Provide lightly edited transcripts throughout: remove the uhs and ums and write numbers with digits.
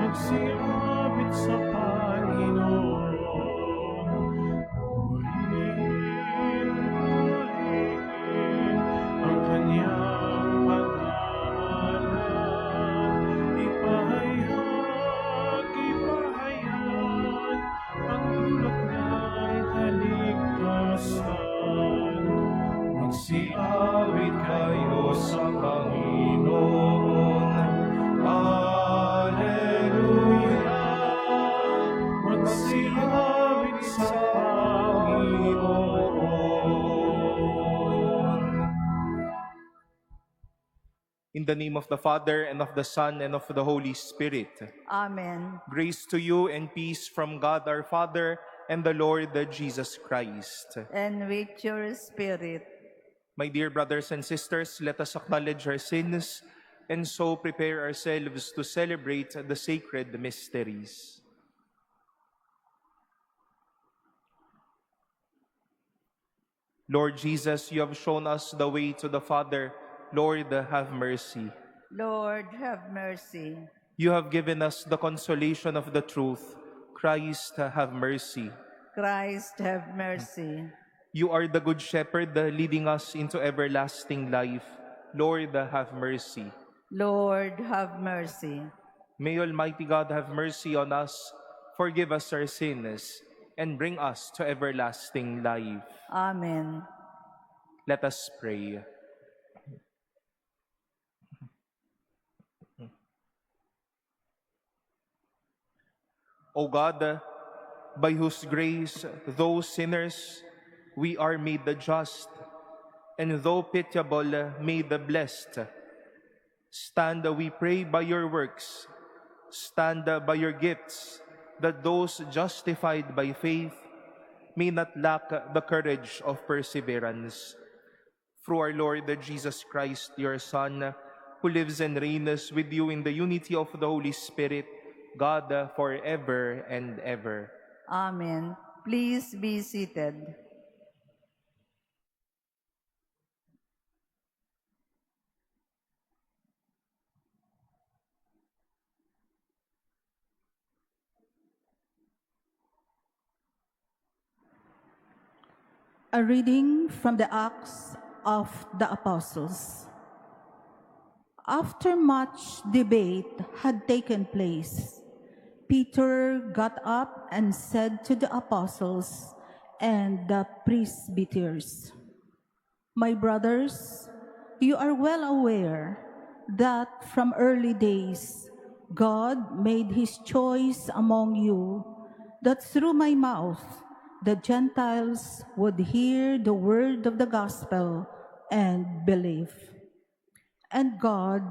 Magsiyabit sa Panginoon. Purihin ang kanyang pangalan. Ipahayag ang dulot niyang kaligtasan. Magsiawit kayo sa Panginoon. Alleluia. Magsiawit sa Panginoon. In the name of the Father, and of the Son, and of the Holy Spirit. Amen. Grace to you and peace from God our Father and the Lord Jesus Christ. And with your spirit. My dear brothers and sisters, let us acknowledge our sins and so prepare ourselves to celebrate the sacred mysteries. Lord Jesus, you have shown us the way to the Father. Lord, have mercy. Lord, have mercy. You have given us the consolation of the truth. Christ, have mercy. Christ, have mercy. You are the good shepherd leading us into everlasting life. Lord, have mercy. Lord, have mercy. May Almighty God have mercy on us, forgive us our sins, and bring us to everlasting life. Amen. Let us pray. O God, by whose grace, though sinners, we are made the just, and though pitiable, made the blessed. Stand, we pray, by your works. Stand by your gifts, that those justified by faith may not lack the courage of perseverance. Through our Lord Jesus Christ, your Son, who lives and reigns with you in the unity of the Holy Spirit, God, forever and ever. Amen. Please be seated. A reading from the Acts of the Apostles. After much debate had taken place, Peter got up and said to the apostles and the presbyters, "My brothers, you are well aware that from early days God made his choice among you, that through my mouth the Gentiles would hear the word of the gospel and believe. And God,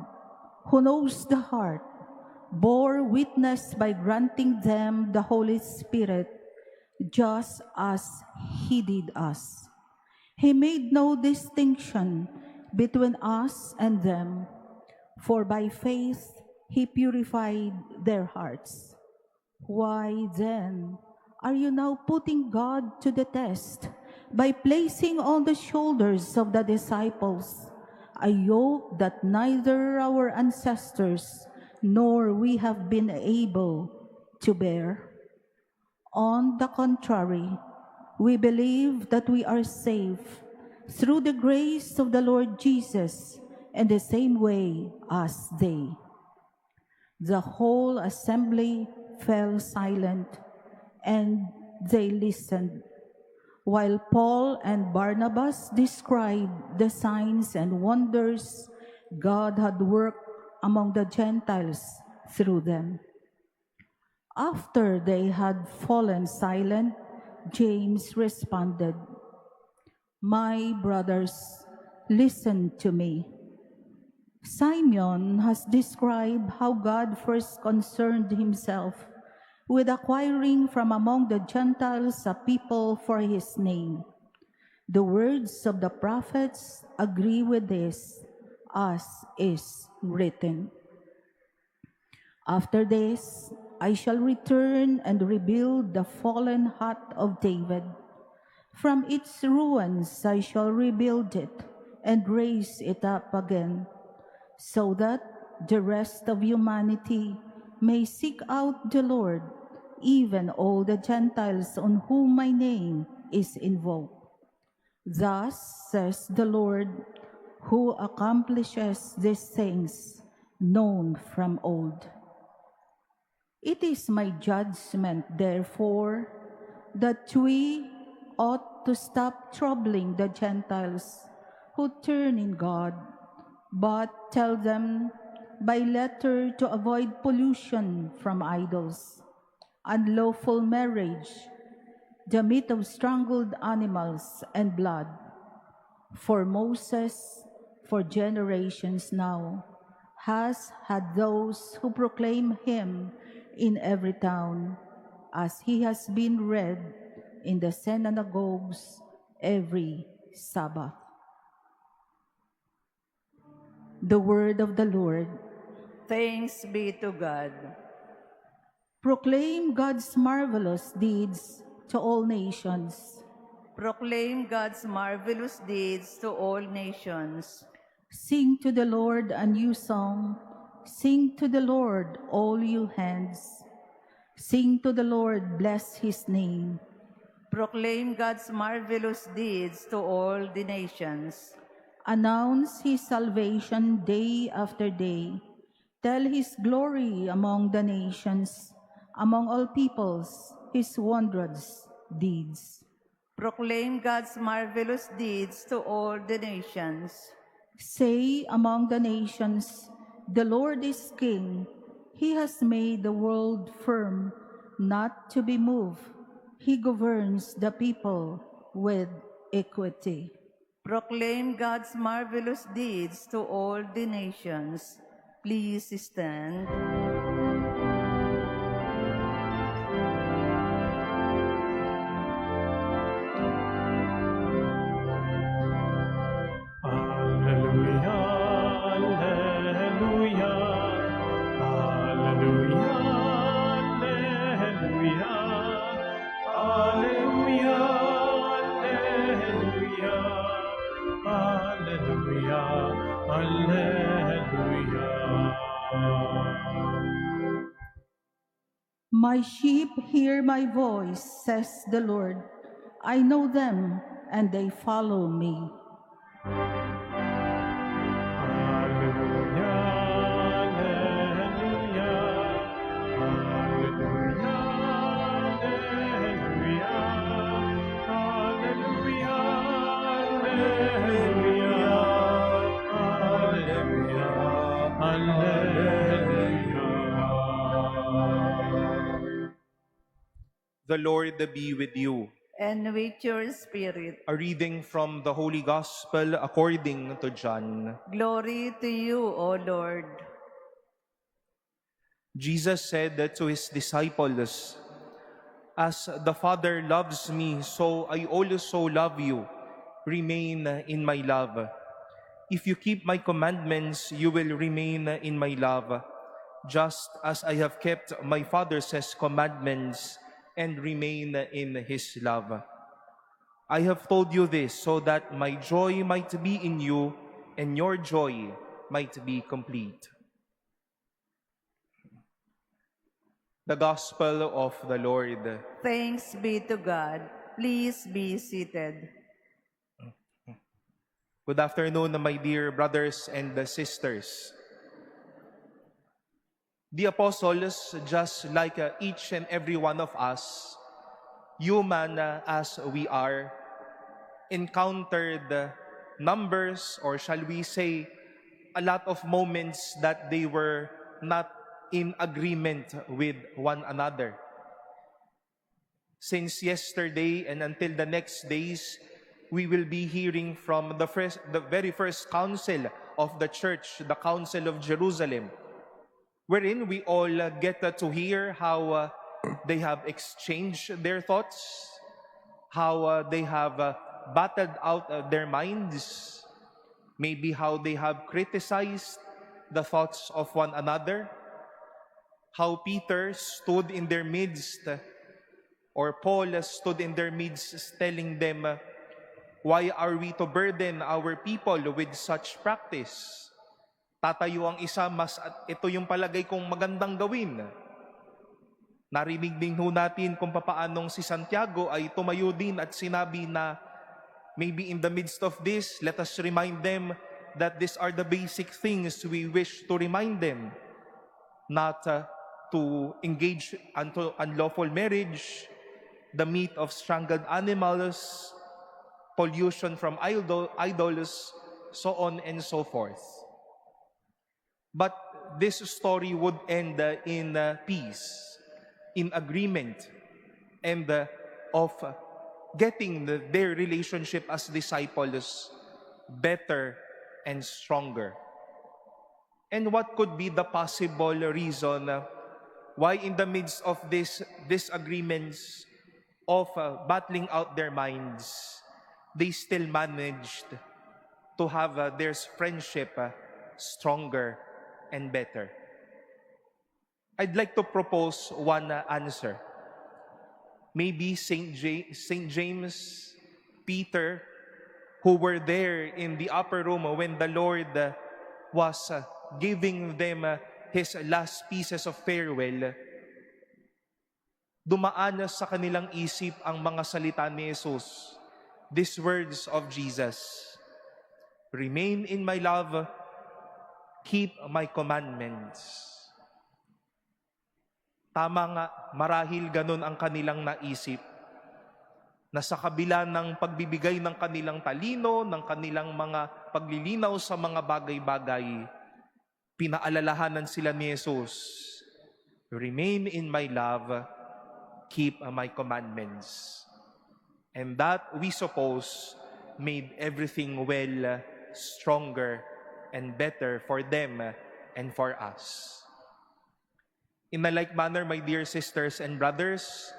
who knows the heart, bore witness by granting them the Holy Spirit, just as he did us. He made no distinction between us and them, for by faith he purified their hearts. Why then are you now putting God to the test by placing on the shoulders of the disciples a yoke that neither our ancestors nor we have been able to bear? On the contrary, we believe that we are safe through the grace of the Lord Jesus in the same way as they." The whole assembly fell silent, and they listened, while Paul and Barnabas described the signs and wonders God had worked among the Gentiles through them. After they had fallen silent, James responded, "My brothers, listen to me. Simeon has described how God first concerned himself with acquiring from among the Gentiles a people for his name. The words of the prophets agree with this, as is written, 'After this, I shall return and rebuild the fallen hut of David. From its ruins I shall rebuild it and raise it up again, so that the rest of humanity may seek out the Lord, even all the Gentiles on whom my name is invoked. Thus says the Lord, who accomplishes these things, known from old. It is my judgment, therefore, that we ought to stop troubling the Gentiles who turn in God, but tell them by letter to avoid pollution from idols, unlawful marriage, the meat of strangled animals, and blood. For Moses, for generations now, has had those who proclaim him in every town, as he has been read in the synagogues every Sabbath. The word of the Lord. Thanks be to God. Proclaim God's marvelous deeds to all nations. Proclaim God's marvelous deeds to all nations. Sing to the Lord a new song. Sing to the Lord, all you hands. Sing to the Lord, bless his name. Proclaim God's marvelous deeds to all the nations. Announce his salvation day after day. Tell his glory among the nations, among all peoples, his wondrous deeds. Proclaim God's marvelous deeds to all the nations. Say among the nations, the Lord is King. He has made the world firm, not to be moved. He governs the people with equity. Proclaim God's marvelous deeds to all the nations. Please stand. Alleluia, alleluia, alleluia, alleluia, alleluia, alleluia, alleluia, alleluia. My sheep hear my voice, says the Lord. I know them, and they follow me. Alleluia, alleluia, alleluia, alleluia, alleluia, alleluia, alleluia. The Lord be with you. And with your spirit. A reading from the Holy Gospel according to John. Glory to you, O Lord. Jesus said to his disciples, "As the Father loves me, so I also love you. Remain in my love. If you keep my commandments, you will remain in my love, just as I have kept my Father's commandments and remain in his love. I have told you this so that my joy might be in you and your joy might be complete." The Gospel of the Lord. Thanks be to God. Please be seated. Good afternoon, my dear brothers and sisters. The apostles, just like each and every one of us, human as we are, encountered numbers, or shall we say, a lot of moments that they were not in agreement with one another. Since yesterday and until the next days, we will be hearing from the very first council of the church, the Council of Jerusalem, wherein we all get to hear how they have exchanged their thoughts, how they have battled out their minds, maybe how they have criticized the thoughts of one another, how Peter stood in their midst, or Paul stood in their midst telling them, "Why are we to burden our people with such practice? Tatayo ang isa, ito yung palagay kong magandang gawin. Narinig din ho natin kung papaanong si Santiago ay tumayo din at sinabi na maybe in the midst of this, let us remind them that these are the basic things we wish to remind them. Not to engage into unlawful marriage, the meat of strangled animals, pollution from idols, so on and so forth. But this story would end in peace, in agreement, and of getting their relationship as disciples better and stronger. And what could be the possible reason why in the midst of these disagreements of battling out their minds, they still managed to have their friendship stronger and better? I'd like to propose one answer. Maybe Saint James, Peter, who were there in the upper room when the Lord was giving them His last pieces of farewell, dumaan sa kanilang isip ang mga salita ni Jesus. These words of Jesus, "Remain in my love, keep my commandments." Tama nga, marahil ganun ang kanilang naisip, na sa kabila ng pagbibigay ng kanilang talino, ng kanilang mga paglilinaw sa mga bagay-bagay, pinaalalahanan sila ni Jesus, "Remain in my love, keep my commandments." And that, we suppose, made everything well, stronger, and better for them and for us. In a like manner, my dear sisters and brothers,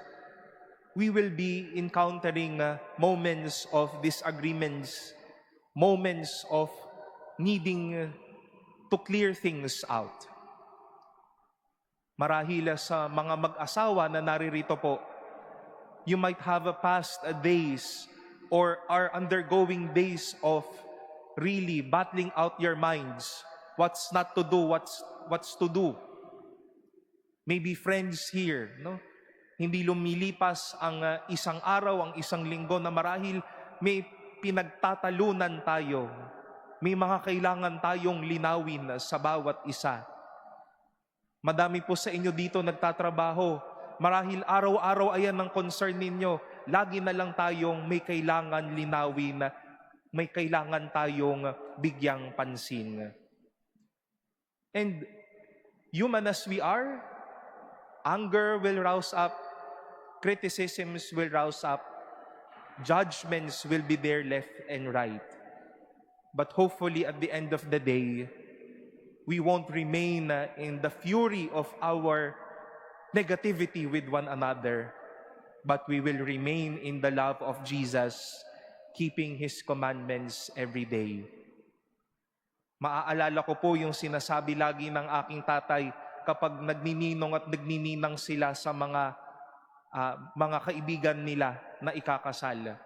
we will be encountering moments of disagreements, moments of needing to clear things out. Marahil sa mga mag-asawa na naririto po, you might have past days or are undergoing days of really battling out your minds. What's not to do, what's to do. Maybe friends here, no? Hindi lumilipas ang isang araw, ang isang linggo na marahil may pinagtatalunan tayo. May mga kailangan tayong linawin sa bawat isa. Madami po sa inyo dito nagtatrabaho. Marahil araw-araw ayan ang concern ninyo. Lagi na lang tayong may kailangan linawin, may kailangan tayong bigyang pansin. And human as we are, anger will rouse up, criticisms will rouse up, judgments will be there left and right. But hopefully at the end of the day, we won't remain in the fury of our negativity with one another, but we will remain in the love of Jesus, keeping His commandments every day. Maaalala ko po yung sinasabi lagi ng aking tatay kapag nagnininong at nagnininang sila sa mga kaibigan nila na ikakasal.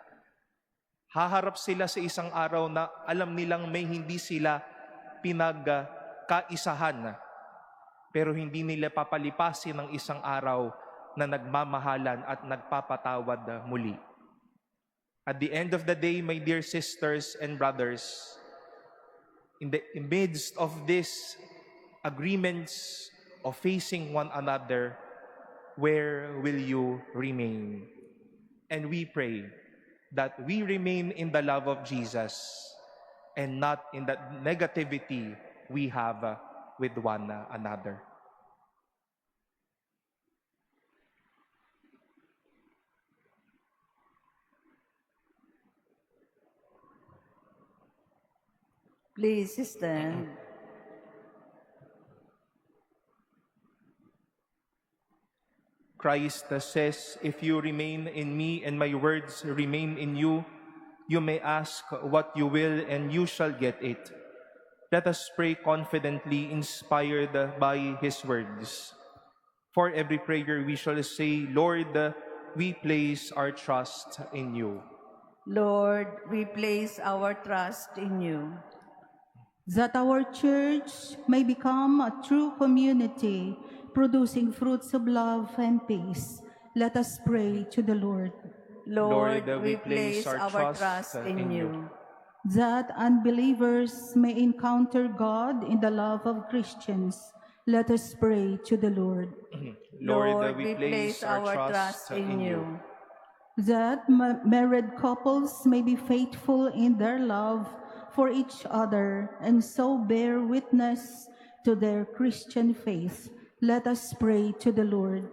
Haharap sila sa isang araw na alam nilang may hindi sila pinagkaisahan, pero hindi nila papalipasin ng isang araw na nagmamahalan at nagpapatawad muli. At the end of the day, my dear sisters and brothers, in the midst of these agreements of facing one another, where will you remain? And we pray that we remain in the love of Jesus and not in the negativity we have with one another. Please stand. Christ says, "If you remain in me and my words remain in you, you may ask what you will and you shall get it." Let us pray confidently, inspired by His words. For every prayer we shall say, "Lord, we place our trust in you." Lord, we place our trust in you. that our church may become a true community, producing fruits of love and peace. Let us pray to the Lord. Lord, we place our trust in you. That unbelievers may encounter God in the love of Christians. Let us pray to the Lord. Lord, we place our trust in you. That married couples may be faithful in their love for each other and so bear witness to their Christian faith. Let us pray to the Lord.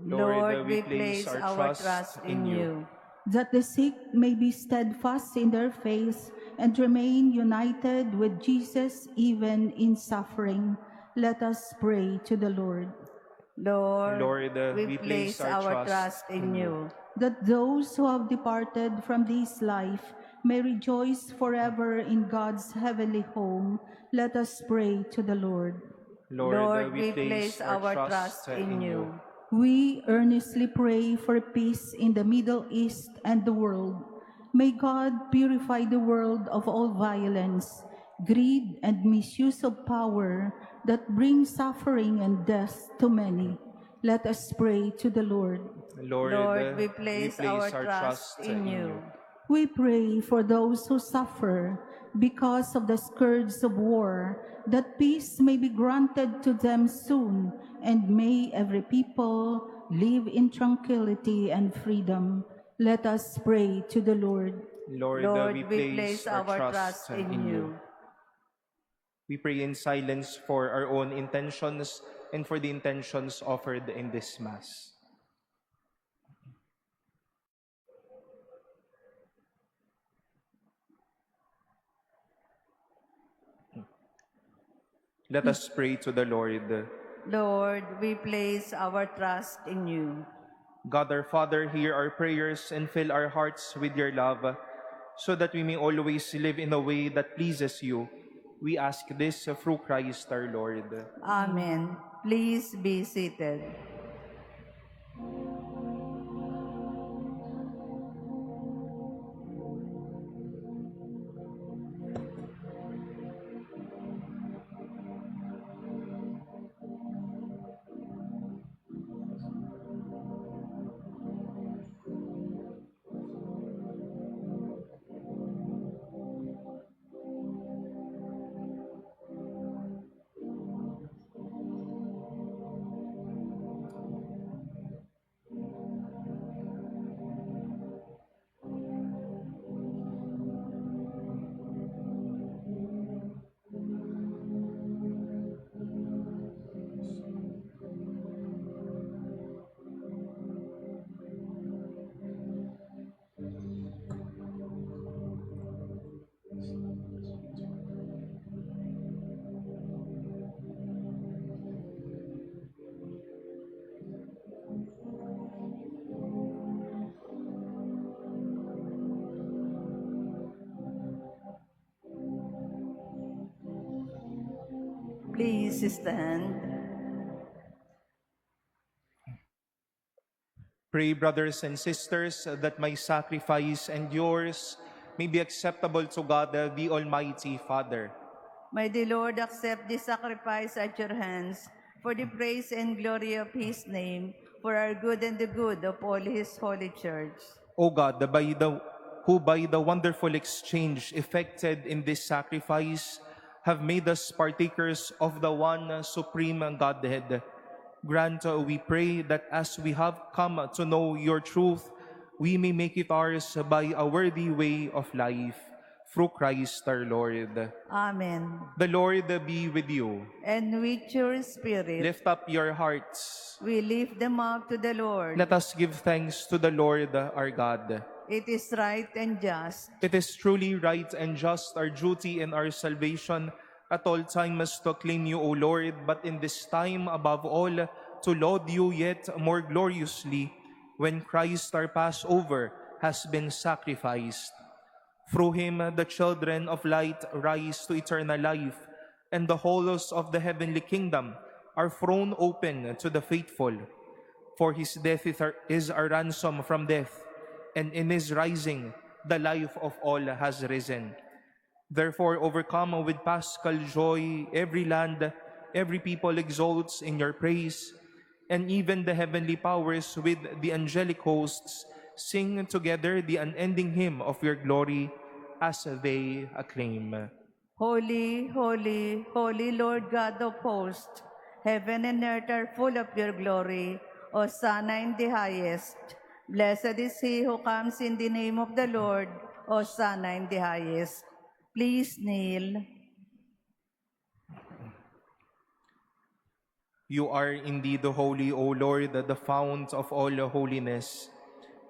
Lord, we place our trust in you. That the sick may be steadfast in their faith and remain united with Jesus even in suffering. Let us pray to the Lord. Lord, we place our trust in you. That those who have departed from this life may rejoice forever in God's heavenly home. Let us pray to the Lord. Lord, we place our trust in you. We earnestly pray for peace in the Middle East and the world. May God purify the world of all violence, greed, and misuse of power that bring suffering and death to many. Let us pray to the Lord. Lord, we place our trust in you. We pray for those who suffer because of the scourge of war, that peace may be granted to them soon, and may every people live in tranquility and freedom. Let us pray to the Lord. Lord, we place our trust in you. We pray in silence for our own intentions and for the intentions offered in this Mass. Let us pray to the Lord. Lord, we place our trust in you. God our Father, hear our prayers and fill our hearts with your love, so that we may always live in a way that pleases you. We ask this through Christ our Lord. Amen. Please be seated. Please stand. Pray, brothers and sisters, that my sacrifice and yours may be acceptable to God, the Almighty Father. May the Lord accept this sacrifice at your hands for the praise and glory of his name, for our good and the good of all his holy church. O God, who by the wonderful exchange effected in this sacrifice have made us partakers of the one supreme Godhead, grant, we pray, that as we have come to know your truth, we may make it ours by a worthy way of life. Through Christ our Lord. Amen. The Lord be with you. And with your spirit, Lift up your hearts. we lift them up to the Lord. Let us give thanks to the Lord our God. It is right and just. It is truly right and just, our duty and our salvation, at all times to acclaim you, O Lord, but in this time above all, to laud you yet more gloriously, when Christ our Passover has been sacrificed. Through him the children of light rise to eternal life, and the halls of the heavenly kingdom are thrown open to the faithful. For his death is our ransom from death, and in his rising the life of all has risen. Therefore, overcome with paschal joy, every land, every people exalts in your praise, and even the heavenly powers with the angelic hosts sing together the unending hymn of your glory as they acclaim. Holy, holy, holy Lord God of hosts, heaven and earth are full of your glory. Hosanna in the highest. Blessed is he who comes in the name of the Lord. Hosanna in the highest. Please kneel. You are indeed holy, O Lord, the fount of all holiness.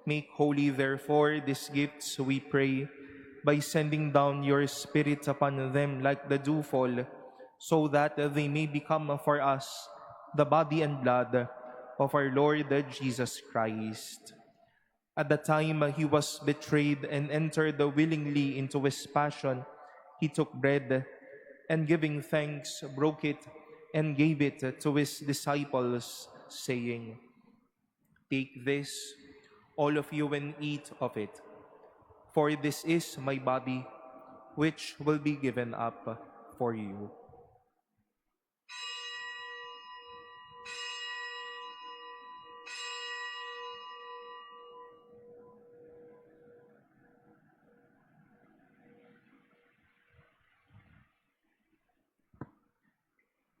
Make holy, therefore, these gifts, we pray, by sending down your Spirit upon them like the dewfall, so that they may become for us the body and blood of our Lord Jesus Christ. At the time he was betrayed and entered willingly into his passion, he took bread, and giving thanks, broke it, and gave it to his disciples, saying, "Take this, all of you, and eat of it. For this is my body, which will be given up for you."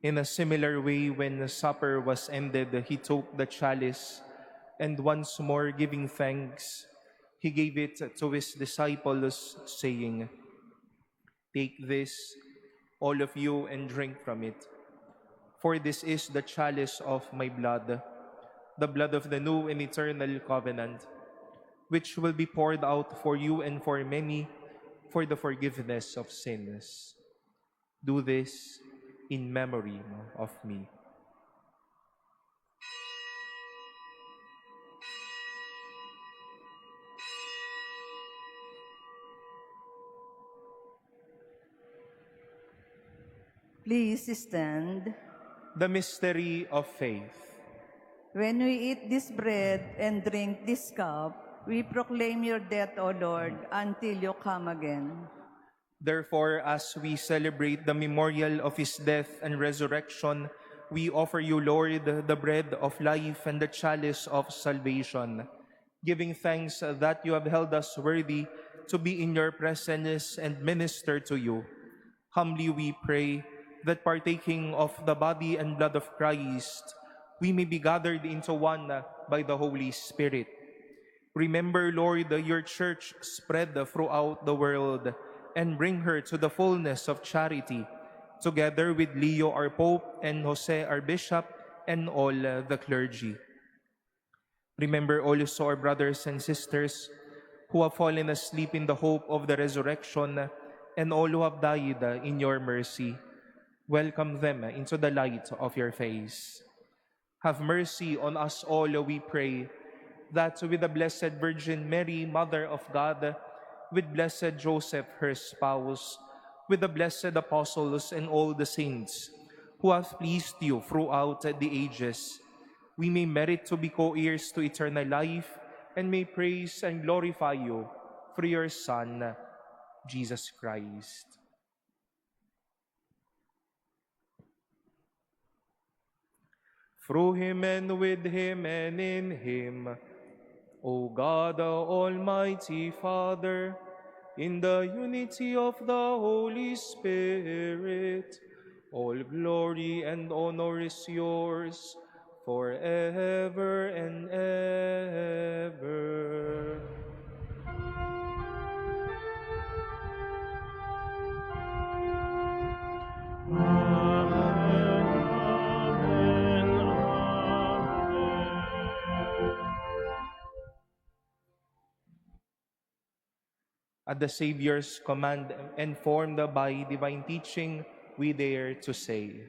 In a similar way, when the supper was ended, he took the chalice, and once more giving thanks, he gave it to his disciples, saying, "Take this, all of you, and drink from it. For this is the chalice of my blood, the blood of the new and eternal covenant, which will be poured out for you and for many for the forgiveness of sins. Do this in memory of me." Please stand. The mystery of faith. When we eat this bread and drink this cup, we proclaim your death, O Lord, until you come again. Therefore, as we celebrate the memorial of his death and resurrection, we offer you, Lord, the bread of life and the chalice of salvation, giving thanks that you have held us worthy to be in your presence and minister to you. Humbly we pray that, partaking of the body and blood of Christ, we may be gathered into one by the Holy Spirit. Remember, Lord, your church spread throughout the world, and bring her to the fullness of charity, together with Leo our Pope and Jose our Bishop and all the clergy. Remember also our brothers and sisters who have fallen asleep in the hope of the resurrection, and all who have died in your mercy. Welcome them into the light of your face. Have mercy on us all, we pray, that with the Blessed Virgin Mary, Mother of God, with blessed Joseph, her spouse, with the blessed apostles and all the saints who have pleased you throughout the ages, we may merit to be co-heirs to eternal life, and may praise and glorify you through your Son, Jesus Christ. Through him and with him and in him, O God, the Almighty Father, in the unity of the Holy Spirit, all glory and honor is yours forever and ever. Amen, amen, amen. At the Savior's command, informed by divine teaching, we dare to say,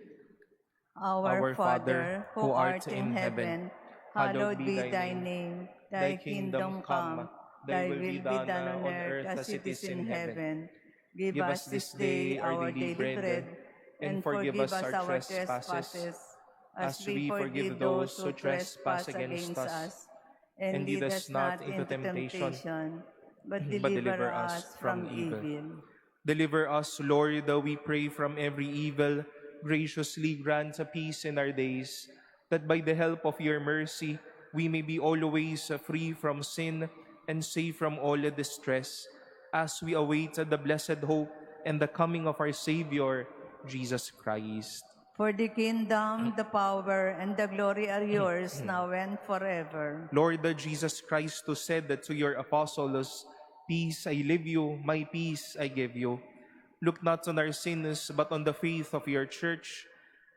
Our Father, who art in heaven, hallowed be thy name. Thy kingdom come, thy will be done on earth as it is in heaven. Give us this day our daily bread, and forgive us our trespasses, as we forgive those who trespass against us. And lead us not into temptation, but deliver us from evil. Deliver us, Lord, we pray, from every evil. Graciously grant peace in our days, that by the help of your mercy we may be always free from sin and safe from all distress, as we await the blessed hope and the coming of our Savior, Jesus Christ. For the kingdom, the power, and the glory are yours, now and forever. Lord Jesus Christ, who said that to your apostles, "Peace I leave you, my peace I give you," look not on our sins, but on the faith of your church,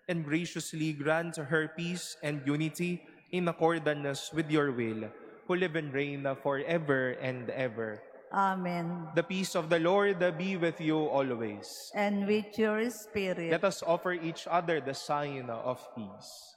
and graciously grant her peace and unity in accordance with your will, who live and reign forever and ever. Amen. The peace of the Lord be with you always. And with your spirit. Let us offer each other the sign of peace.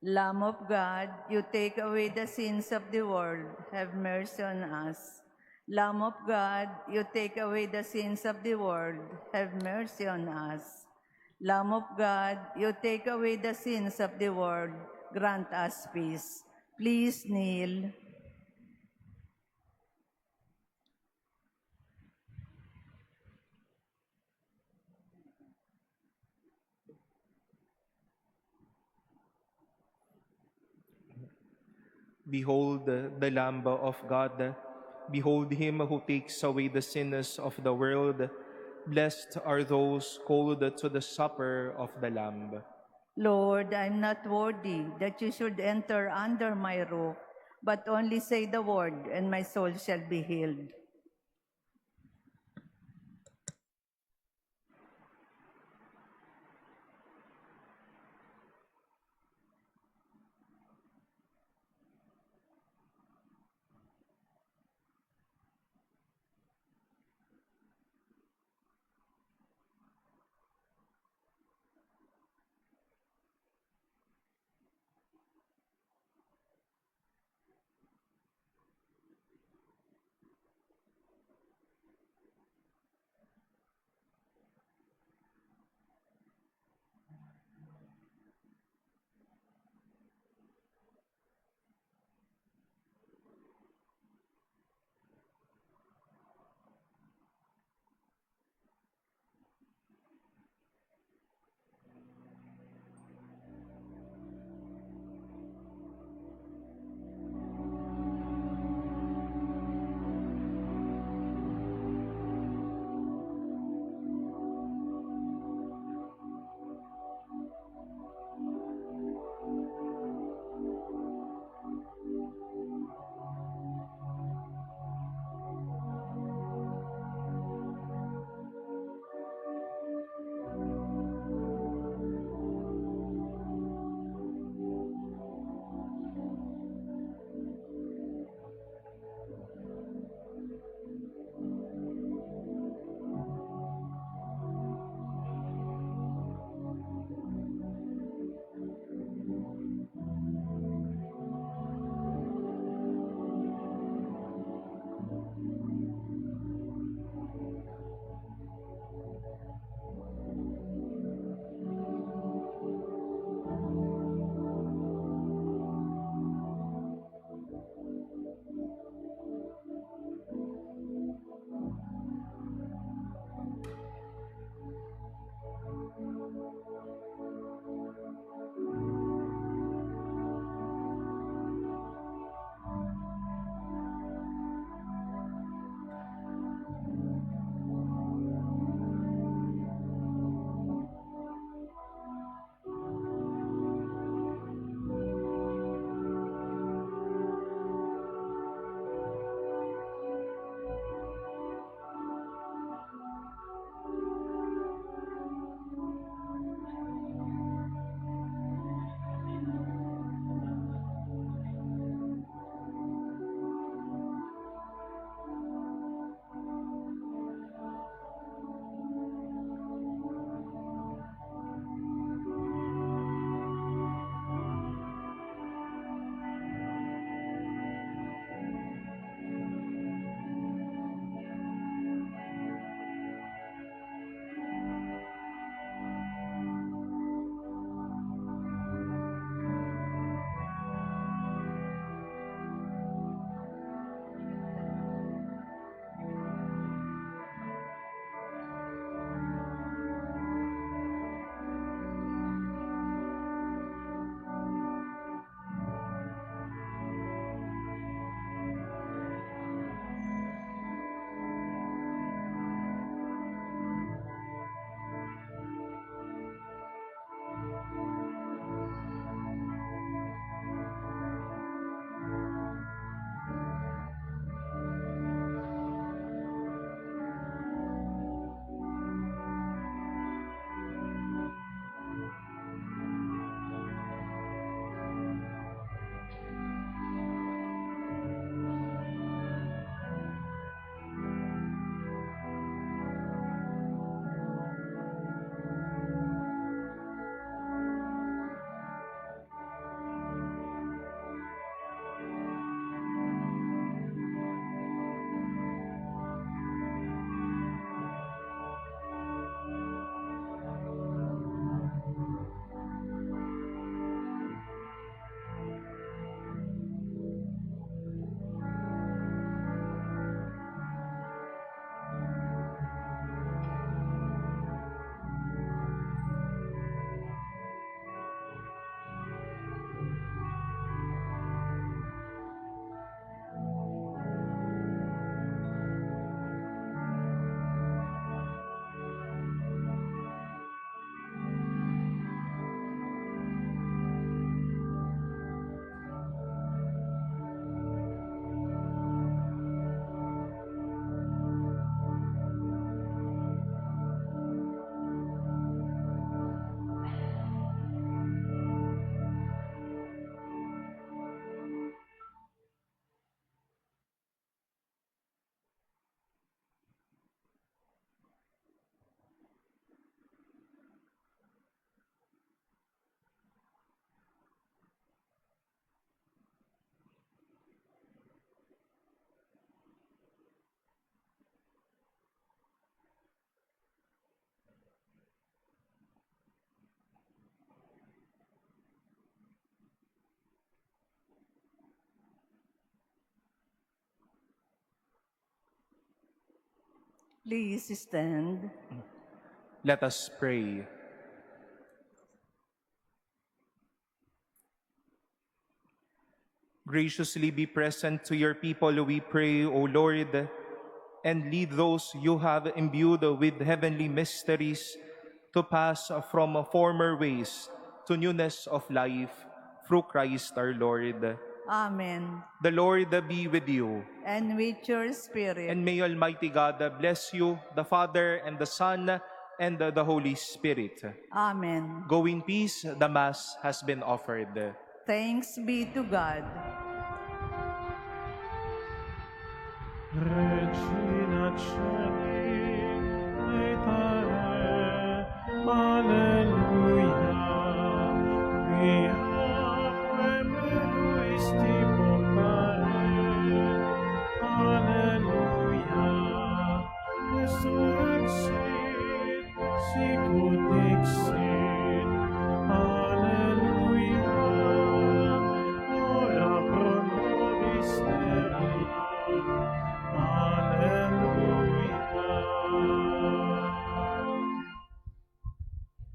Lamb of God, you take away the sins of the world, have mercy on us. Lamb of God, you take away the sins of the world, have mercy on us. Lamb of God, you take away the sins of the world, grant us peace. Please kneel. Behold the Lamb of God. Behold him who takes away the sins of the world. Blessed are those called to the supper of the Lamb. Lord, I'm not worthy that you should enter under my roof, but only say the word, and my soul shall be healed. Please stand. Let us pray. Graciously be present to your people, we pray, O Lord, and lead those you have imbued with heavenly mysteries to pass from former ways to newness of life through Christ our Lord. Amen. The Lord be with you, And with your spirit. and may Almighty God bless you, the Father and the Son and the Holy Spirit. Amen. Go in peace, the Mass has been offered. Thanks be to God. Regina Coeli,